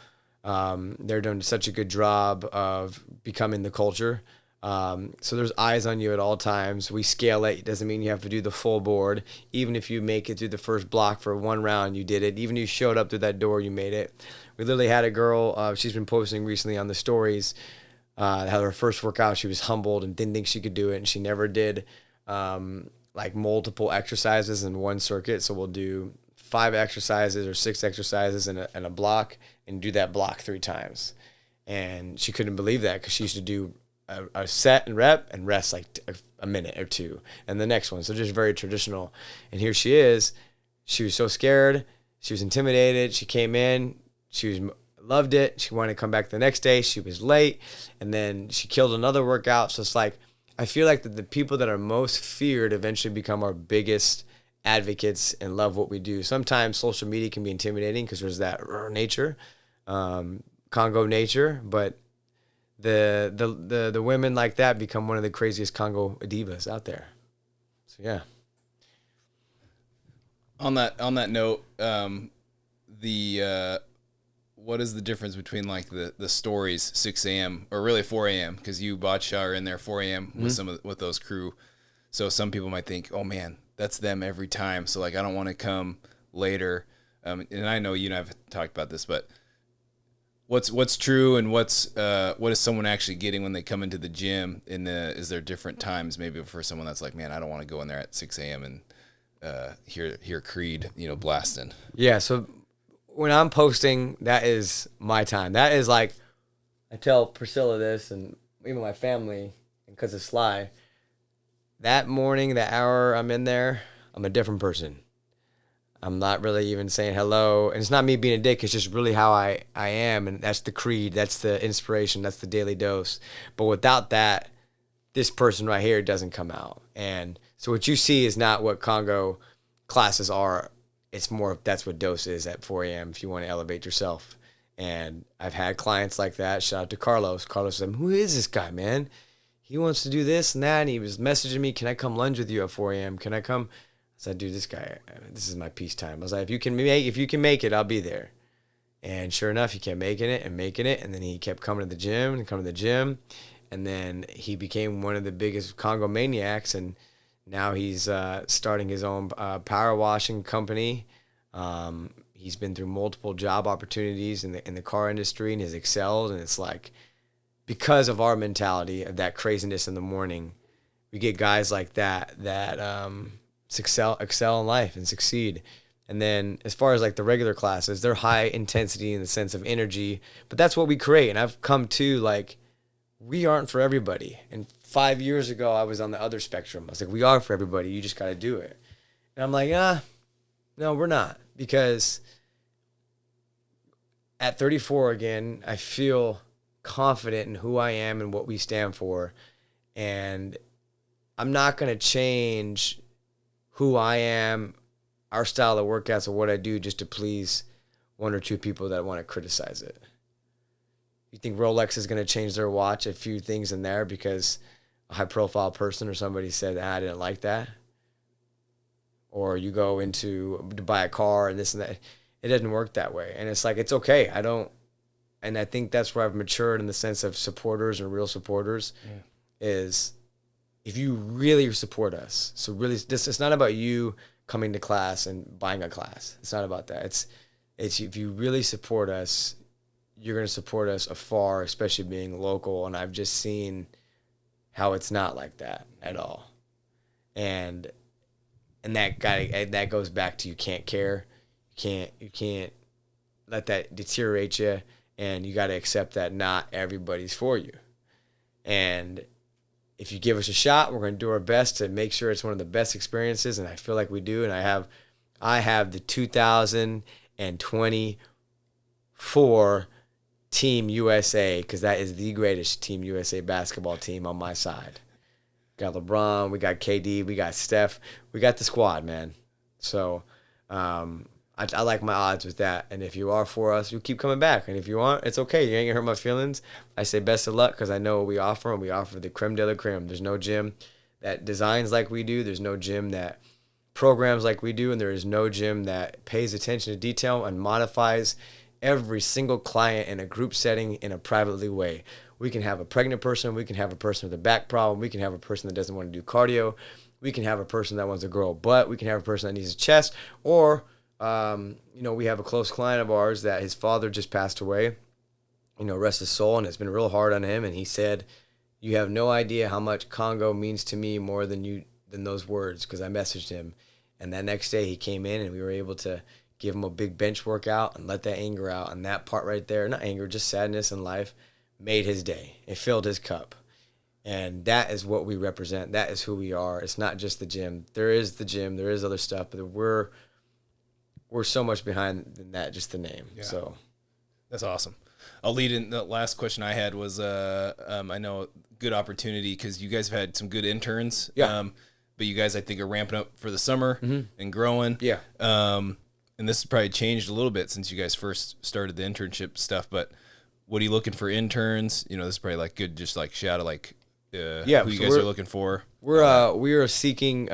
They're doing such a good job of becoming the culture. So there's eyes on you at all times. We scale it. It doesn't mean you have to do the full board. Even if you make it through the first block for one round, you did it. Even if you showed up through that door, you made it. We literally had a girl, she's been posting recently on the stories, had her first workout. She was humbled and didn't think she could do it, and she never did like multiple exercises in one circuit. So we'll do 5 exercises or 6 exercises in a block and do that block 3 times. And she couldn't believe that because she used to do a set and rep and rest like a minute or 2 and the next one. So just very traditional. And here she is. She was so scared. She was intimidated. She came in. Loved it. She wanted to come back the next day. She was late. And then she killed another workout. So it's like, I feel like the people that are most feared eventually become our biggest advocates and love what we do. Sometimes social media can be intimidating because there's that nature, Congo nature, but the women like that become one of the craziest Congo divas out there. So yeah. On that note, what is the difference between like the stories 6 a.m. or really 4 a.m. because you Bacha are in there 4 a.m. with those crew. So some people might think, oh man, that's them every time. So like I don't want to come later. And I know you and I've talked about this, but what's true and what is someone actually getting when they come into the gym? Is there different times maybe for someone that's like, man, I don't want to go in there at 6 a.m. and hear Creed, blasting. Yeah. So when I'm posting, that is my time. That is like, I tell Priscilla this and even my family, because it's Sly, that morning, that hour I'm in there, I'm a different person. I'm not really even saying hello. And it's not me being a dick. It's just really how I am. And that's the creed. That's the inspiration. That's the daily dose. But without that, this person right here doesn't come out. And so what you see is not what Congo classes are. It's more that's what dose is at 4 a.m. if you want to elevate yourself. And I've had clients like that. Shout out to Carlos. Carlos said, who is this guy, man? He wants to do this and that. And he was messaging me, can I come lunge with you at 4 a.m.? Can I come? I said, dude, this is my peacetime. I was like, if you can make it, I'll be there. And sure enough, he kept making it. And then he kept coming to the gym. And then he became one of the biggest Congo maniacs. And now he's starting his own power washing company. He's been through multiple job opportunities in the car industry and has excelled. And it's like, because of our mentality of that craziness in the morning, we get guys like that excel in life and succeed. And then as far as like the regular classes, they're high intensity in the sense of energy, but that's what we create. And I've come to like, we aren't for everybody. And 5 years ago, I was on the other spectrum. I was like, we are for everybody. You just got to do it. And I'm like, no, we're not. Because at 34 again, I feel confident in who I am and what we stand for. And I'm not going to change who I am, our style of workouts, or what I do just to please 1 or 2 people that want to criticize it. You think Rolex is going to change their watch a few things in there because a high-profile person or somebody said, I didn't like that? Or you go to buy a car and this and that. It doesn't work that way. And it's like, it's okay. And I think that's where I've matured in the sense of supporters and real supporters is if you really support us. So really, it's not about you coming to class and buying a class. It's not about that. It's if you really support us, you're going to support us afar, especially being local. And I've just seen how it's not like that at all. And that goes back to you can't care. You can't let that deteriorate you. And you got to accept that not everybody's for you. And if you give us a shot, we're going to do our best to make sure it's one of the best experiences. And I feel like we do. And I have the 2024 Team USA, because that is the greatest Team USA basketball team on my side. We got LeBron, we got KD, we got Steph, we got the squad, man. So I like my odds with that. And if you are for us, you keep coming back. And if you aren't, it's okay. You ain't gonna hurt my feelings. I say best of luck because I know what we offer, and we offer the creme de la creme. There's no gym that designs like we do. There's no gym that programs like we do, and there is no gym that pays attention to detail and modifies every single client in a group setting in a privately way. We can have a pregnant person, we can have a person with a back problem, we can have a person that doesn't want to do cardio, we can have a person that wants to grow a butt, we can have a person that needs a chest, or we have a close client of ours that his father just passed away, rest his soul, and it's been real hard on him, and he said, you have no idea how much KHANGO means to me more than those words, because I messaged him. And that next day he came in and we were able to give him a big bench workout and let that anger out. And that part right there, not anger, just sadness in life, made his day. It filled his cup. And that is what we represent. That is who we are. It's not just the gym. There is the gym. There is other stuff. But we're so much behind than that, just the name. Yeah. So that's awesome. I'll lead in. The last question I had was, I know good opportunity because you guys have had some good interns. Yeah. But you guys, I think, are ramping up for the summer and growing. Yeah. And this has probably changed a little bit since you guys first started the internship stuff. But what are you looking for interns? This is probably good, just shout out who you guys are looking for. We are seeking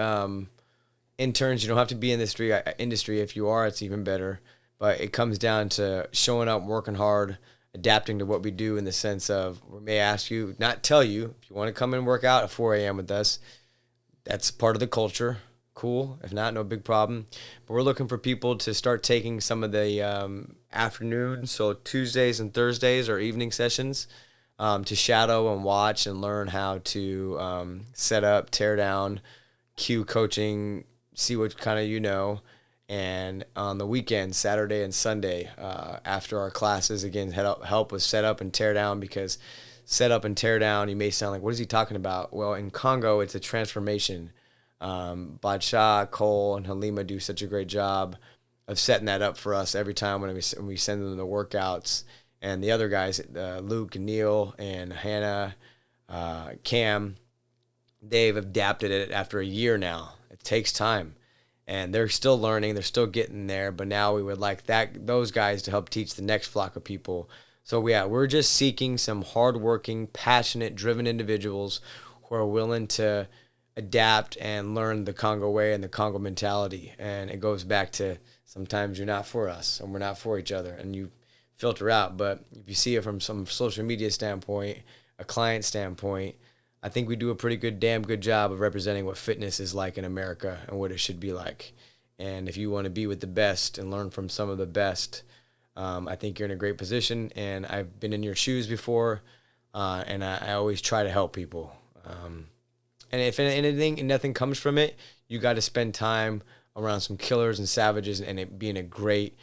interns. You don't have to be in the industry. If you are, it's even better. But it comes down to showing up, working hard, adapting to what we do in the sense of we may ask you, not tell you, if you want to come and work out at 4 a.m. with us, that's part of the culture. Cool. If not, no big problem. But we're looking for people to start taking some of the afternoons, so Tuesdays and Thursdays or evening sessions, to shadow and watch and learn how to set up, tear down, cue coaching, see what kind of And on the weekend, Saturday and Sunday, after our classes, again, help with setup and tear down, because set up and tear down, you may sound like, what is he talking about? Well, in KHANGO, it's a transformation. Badsha, Cole, and Halima do such a great job of setting that up for us every time when we send them the workouts. And the other guys, Luke and Neil and Hannah, Cam, they've adapted it after a year now. It takes time. And they're still learning. They're still getting there. But now we would like those guys to help teach the next flock of people. So, yeah, we're just seeking some hardworking, passionate, driven individuals who are willing to adapt and learn the KHANGO way and the KHANGO mentality. And it goes back to sometimes you're not for us and we're not for each other. And you filter out. But if you see it from some social media standpoint, a client standpoint, I think we do a damn good job of representing what fitness is like in America and what it should be like. And if you want to be with the best and learn from some of the best, I think you're in a great position. And I've been in your shoes before, and I always try to help people. And if anything and nothing comes from it, you got to spend time around some killers and savages and it being a great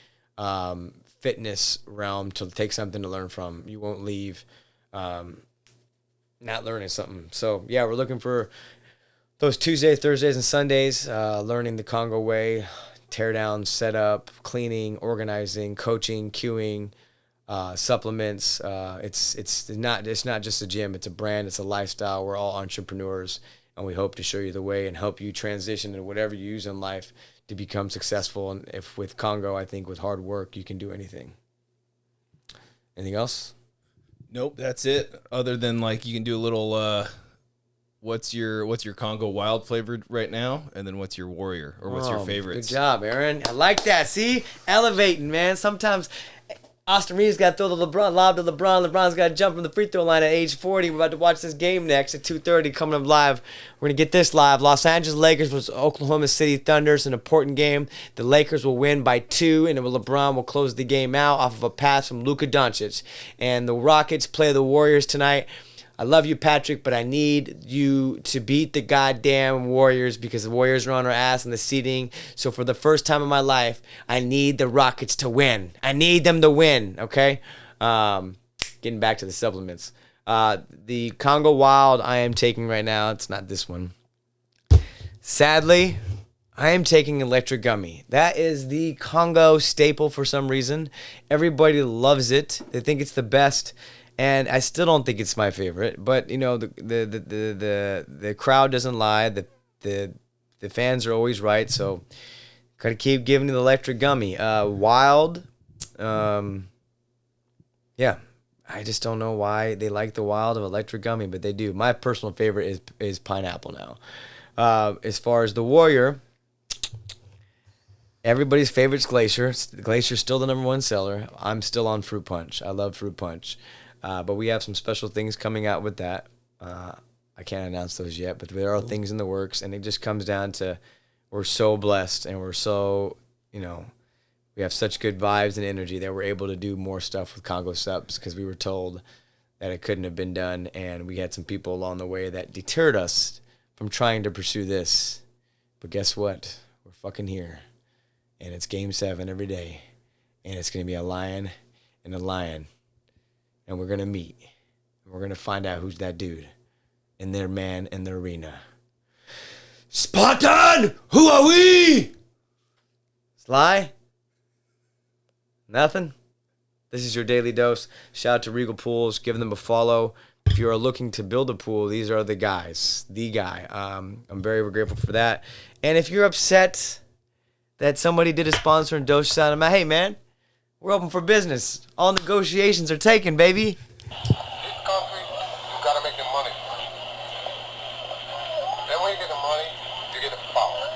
fitness realm to take something to learn from. You won't leave not learning something. So, yeah, we're looking for those Tuesdays, Thursdays, and Sundays, learning the KHANGO way, tear down, set up, cleaning, organizing, coaching, cueing, supplements. It's not just a gym. It's a brand. It's a lifestyle. We're all entrepreneurs, and we hope to show you the way and help you transition into whatever you use in life to become successful. And if with KHANGO, I think with hard work, you can do anything. Anything else? Nope, that's it. Other than you can do a little what's your KHANGO wild flavored right now, and then what's your warrior or what's your favorites? Good job, Aaron. I like that. See, elevating, man. Sometimes Austin Reeves got to throw the lob to LeBron. LeBron's got to jump from the free throw line at age 40. We're about to watch this game next at 2:30 coming up live. We're going to get this live. Los Angeles Lakers versus Oklahoma City Thunder. It's an important game. The Lakers will win by 2, and LeBron will close the game out off of a pass from Luka Doncic. And the Rockets play the Warriors tonight. I love you, Patrick, but I need you to beat the goddamn Warriors because the Warriors are on our ass in the seeding. So for the first time in my life, I need the Rockets to win. I need them to win, okay? Getting back to the supplements. The KHANGO Wild I am taking right now, it's not this one. Sadly, I am taking electric gummy. That is the KHANGO staple for some reason. Everybody loves it. They think it's the best, and I still don't think it's my favorite. But you know, the crowd doesn't lie. The fans are always right. So gotta keep giving the electric gummy. Wild, yeah. I just don't know why they like the wild of electric gummy, but they do. My personal favorite is pineapple now. As far as the Warrior. Everybody's favorite's Glacier. Glacier's still the #1 seller. I'm still on Fruit Punch. I love Fruit Punch. But we have some special things coming out with that. I can't announce those yet, but there are things in the works, and it just comes down to we're so blessed, and we're so, we have such good vibes and energy that we're able to do more stuff with KHANGO Subs because we were told that it couldn't have been done, and we had some people along the way that deterred us from trying to pursue this. But guess what? We're fucking here. And it's Game 7 every day. And it's going to be a lion and a lion. And we're going to meet. And we're going to find out who's that dude. And their man in the arena. Spartan! Who are we? Sly? Nothing? This is your daily dose. Shout out to Regal Pools. Give them a follow. If you are looking to build a pool, these are the guys. The guy. I'm very grateful for that. And if you're upset that somebody did a sponsor and dose sound, hey man, we're open for business. All negotiations are taken, baby. This country, you gotta make the money. Then when you get the money, you get the power.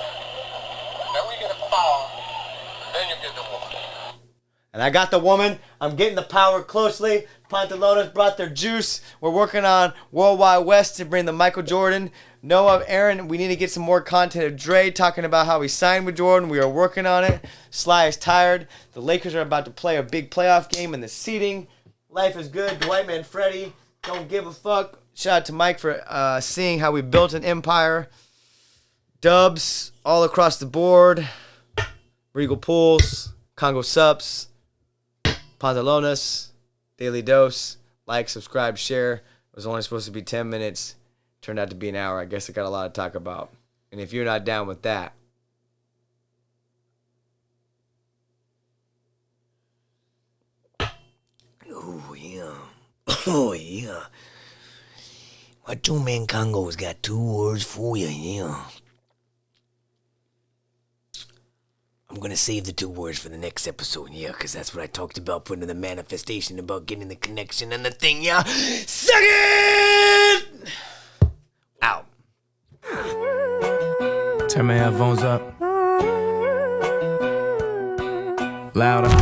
Then when you get the power, then you get the woman. And I got the woman. I'm getting the power closely. Pantalones brought their juice. We're working on Worldwide West to bring the Michael Jordan. Noah, Aaron, we need to get some more content of Dre talking about how he signed with Jordan. We are working on it. Sly is tired. The Lakers are about to play a big playoff game in the seeding. Life is good. Dwight Man Freddy, don't give a fuck. Shout out to Mike for seeing how we built an empire. Dubs all across the board. Regal Pools, KHANGO Subs, Pantalones, Daily Dose. Like, subscribe, share. It was only supposed to be 10 minutes. Turned out to be an hour. I guess I got a lot to talk about. And if you're not down with that, oh yeah, oh yeah, my two-man KHANGO's got 2 words for you. Yeah, I'm gonna save the 2 words for the next episode. Yeah, because that's what I talked about, putting in the manifestation about getting the connection and the thing. Yeah, suck it. Out. Turn my headphones up. Louder.